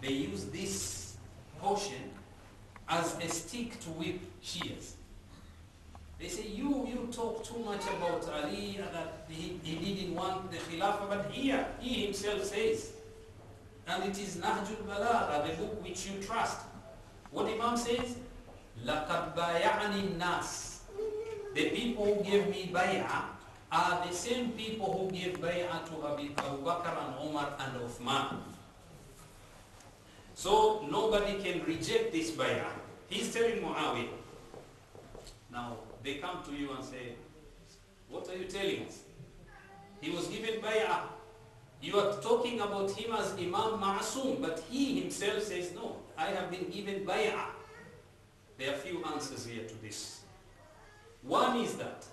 they use this portion as a stick to whip Shias. They say, you talk too much about Ali, that he didn't want the Khilafah, but here, he himself says, and it is Nahjul Balagha, the book which you trust. What Imam says, لَقَدْ بَايَعَنِ النَّاسِ. The people who gave me bay'ah are the same people who gave bay'ah to Abu Bakr and Umar and Uthman. So nobody can reject this bay'ah. He's telling Muawiyah. Now, they come to you and say, what are you telling us? He was given bay'ah. You are talking about him as Imam Ma'asum, but he himself says, no, I have been given bay'ah. There are few answers here to this. One is that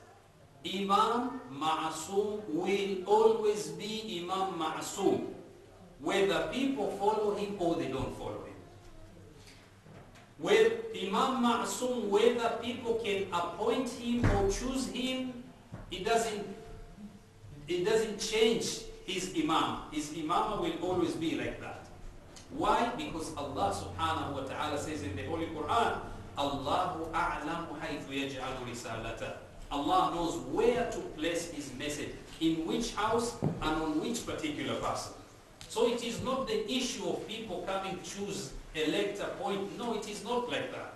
Imam Ma'asum will always be Imam Ma'asum, whether people follow him or they don't follow him. With Imam Ma'asum, whether people can appoint him or choose him, it doesn't change his Imam. His Imam will always be like that. Why? Because Allah subhanahu wa ta'ala says in the Holy Quran, Allahu a'lamu haythu yaj'alu risalata. Allah knows where to place his message, in which house and on which particular person. So it is not the issue of people coming choose, elect, appoint. No, it is not like that.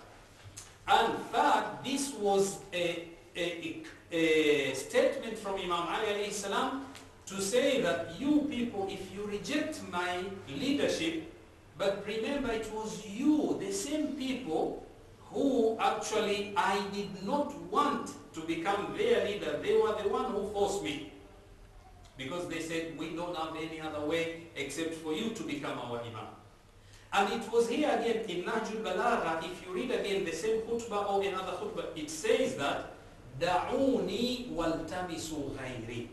And in fact, this was a statement from Imam Ali alayhi salam to say that you people, if you reject my leadership, but remember it was you, the same people who actually I did not want to become their leader. They were the one who forced me. Because they said, we don't have any other way except for you to become our Imam. And it was here again in Nahjul Balagha, if you read again the same khutbah or another khutbah, it says that, Da'uni waltamisu ghayri.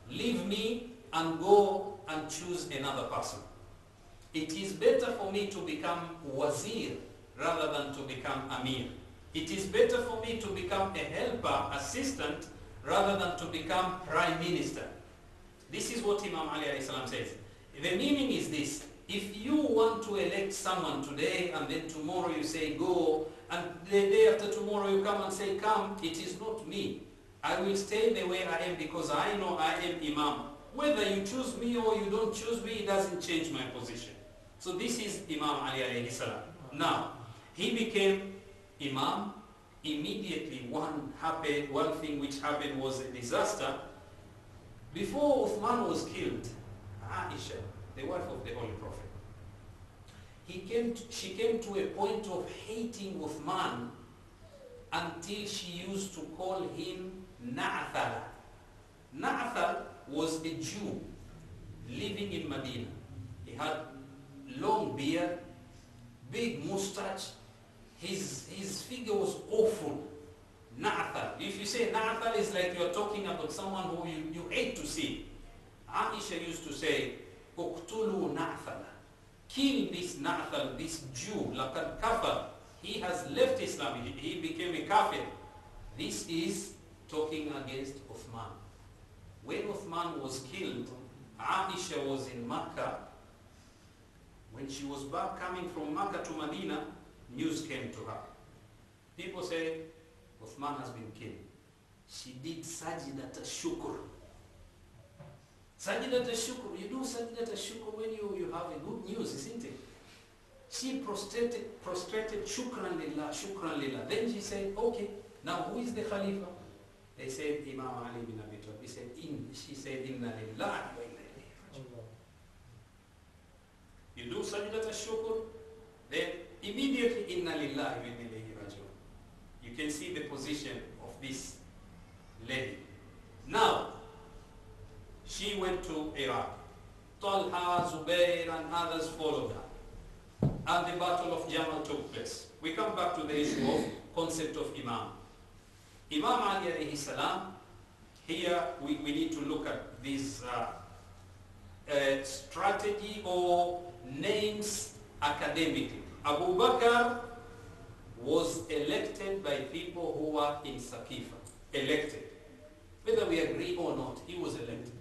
Leave me and go and choose another person. It is better for me to become wazir rather than to become amir. It is better for me to become a helper, assistant, rather than to become prime minister. This is what Imam Ali alayhi salam says. The meaning is this: if you want to elect someone today and then tomorrow you say go, and the day after tomorrow you come and say come, it is not me. I will stay the way I am because I know I am Imam. Whether you choose me or you don't choose me, it doesn't change my position. So this is Imam Ali alayhi salam. Now, he became Imam. Immediately one thing which happened was a disaster. Before Uthman was killed, Aisha, the wife of the Holy Prophet, she came to a point of hating Uthman until she used to call him Na'thal. Na'thal was a Jew living in Medina. He had long beard, big mustache. His figure was awful. Na'thal. If you say Na'thal, it's like you're talking about someone who you hate to see. Aisha used to say, Uqtulu Na'thal. Kill this Na'thal, this Jew, laqad kafar. He has left Islam, he became a kafir. This is talking against Uthman. When Uthman was killed, Aisha was in Makkah. When she was back coming from Makkah to Medina, news came to her. People say, Uthman has been killed. She did Sajidat al-Shukr. Sajidat al-Shukr, you do Sajidat al-Shukr when you have a good news, isn't it? She prostrated shukran lillah. Then she said, okay, now who is the Khalifa? They said, Imam Ali bin Abi Talib. She said, Inna lillahi wa inna ilayhi raji'un. You do Sajidat al-Shukr, then immediately, Inna lillahi wa inna ilayhi raji'un. You can see the position of this lady. Now, she went to Iraq. Talha, Zubair and others followed her. And the Battle of Jamal took place. We come back to the issue of concept of Imam. Imam Ali alayhi salam, here we need to look at this strategy or names academically. Abu Bakr was elected by people who were in Saqifa. Elected. Whether we agree or not, he was elected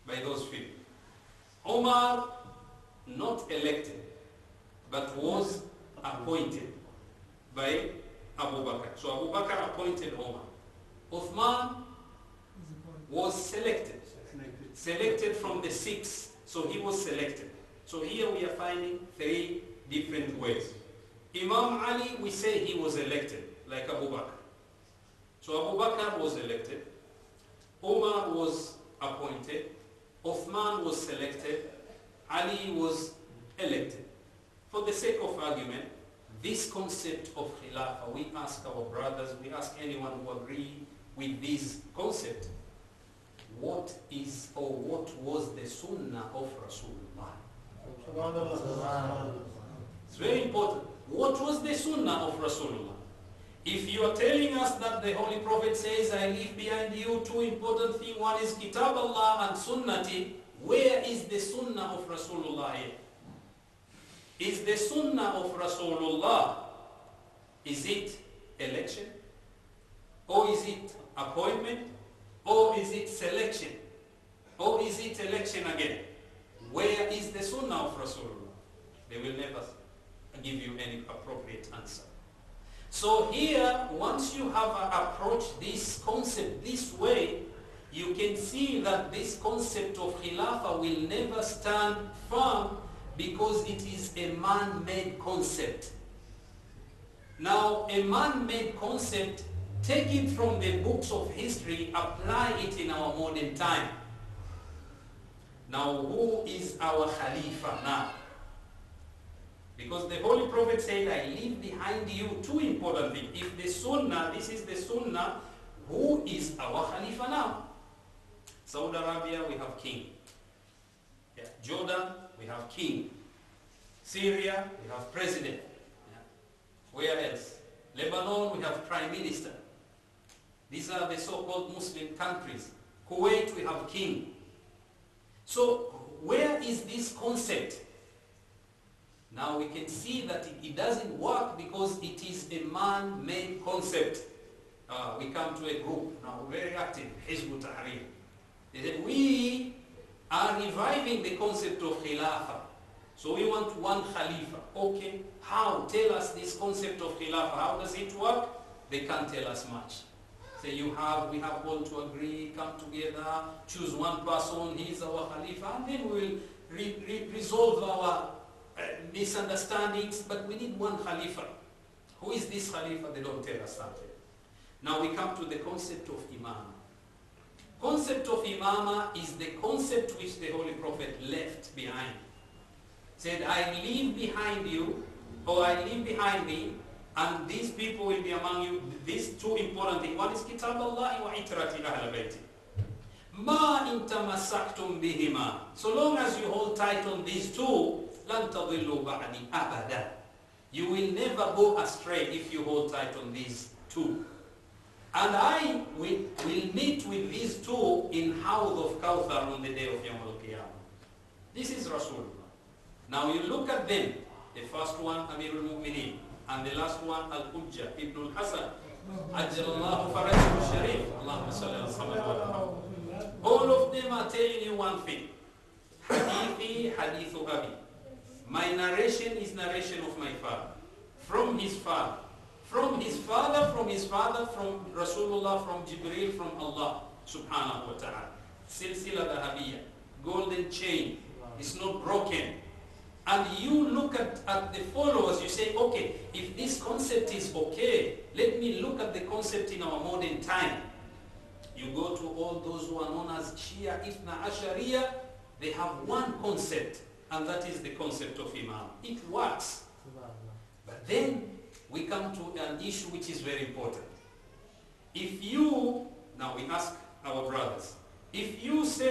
by those people. Omar, not elected. but was appointed by Abu Bakr. So Abu Bakr appointed Omar. Uthman was selected from the 6. So he was selected. So here we are finding 3 different ways. Imam Ali, we say he was elected, like Abu Bakr. So Abu Bakr was elected, Omar was appointed, Uthman was selected, Ali was elected. For the sake of argument, this concept of Khilafah, we ask our brothers, we ask anyone who agree with this concept, what is or what was the Sunnah of Rasulullah? It's very important. What was the Sunnah of Rasulullah? If you are telling us that the Holy Prophet says, I leave behind you 2 important things, one is Kitab Allah and Sunnati, where is the Sunnah of Rasulullah here? Is the Sunnah of Rasulullah, is it election? Or is it appointment? Or is it selection? Or is it election again? Where is the Sunnah of Rasulullah? They will never give you any appropriate answer. So here, once you have approached this concept this way, you can see that this concept of Khilafah will never stand firm because it is a man-made concept. Now, a man-made concept, take it from the books of history, apply it in our modern time. Now, who is our Khalifa now? Because the Holy Prophet said, I leave behind you 2 important things. If the Sunnah, this is the Sunnah, who is our Khalifa now? Saudi Arabia, we have king. Yeah. Jordan, we have king. Syria, we have president. Yeah. Where else? Lebanon, we have prime minister. These are the so-called Muslim countries. Kuwait, we have king. So, where is this concept? Now we can see that it doesn't work because it is a man-made concept. We come to a group, now very active, Hizb ut-Tahrir. They said, we are reviving the concept of Khilafah. So we want one Khalifa. Okay, how? Tell us this concept of Khilafah. How does it work? They can't tell us much. Say we have all to agree, come together, choose one person, he is our Khalifa, and then we will resolve our misunderstandings, but we need one Khalifa. Who is this Khalifa? They don't tell us that. Now we come to the concept of Imam. Concept of Imama is the concept which the Holy Prophet left behind. Said, I leave behind you, or I leave behind me, and these people will be among you. These 2 important things. One is Kitab Allah wa itrati ahl bayti. Ma in tamassaktum bihima. So long as you hold tight on these 2, lan tadillu ba'di abada. You will never go astray if you hold tight on these 2. And I will meet with these 2 in Hawd of Kawthar on the day of Yawm al-Qiyamah. This is Rasulullah. Now you look at them. The first one, Amir al-Mu'mineen. And the last one, Al-Hujjah, Ibn al-Hasan. Ajjalallahu farajahu sharif. Allahumma salli ala Muhammad wa ala. All of them are telling you one thing. Hadithi, hadithu abi. My narration is narration of my father. From his father. From his father, from his father, from Rasulullah, from Jibreel, from Allah subhanahu wa ta'ala. Silsila dahabiyya. Golden chain. It's not broken. And you look at the followers, you say, okay, if this concept is okay, let me look at the concept in our modern time. You go to all those who are known as Shia Ithna Ashariya, they have one concept, and that is the concept of Imam. It works. But then we come to an issue which is very important. If you, now we ask our brothers, if you say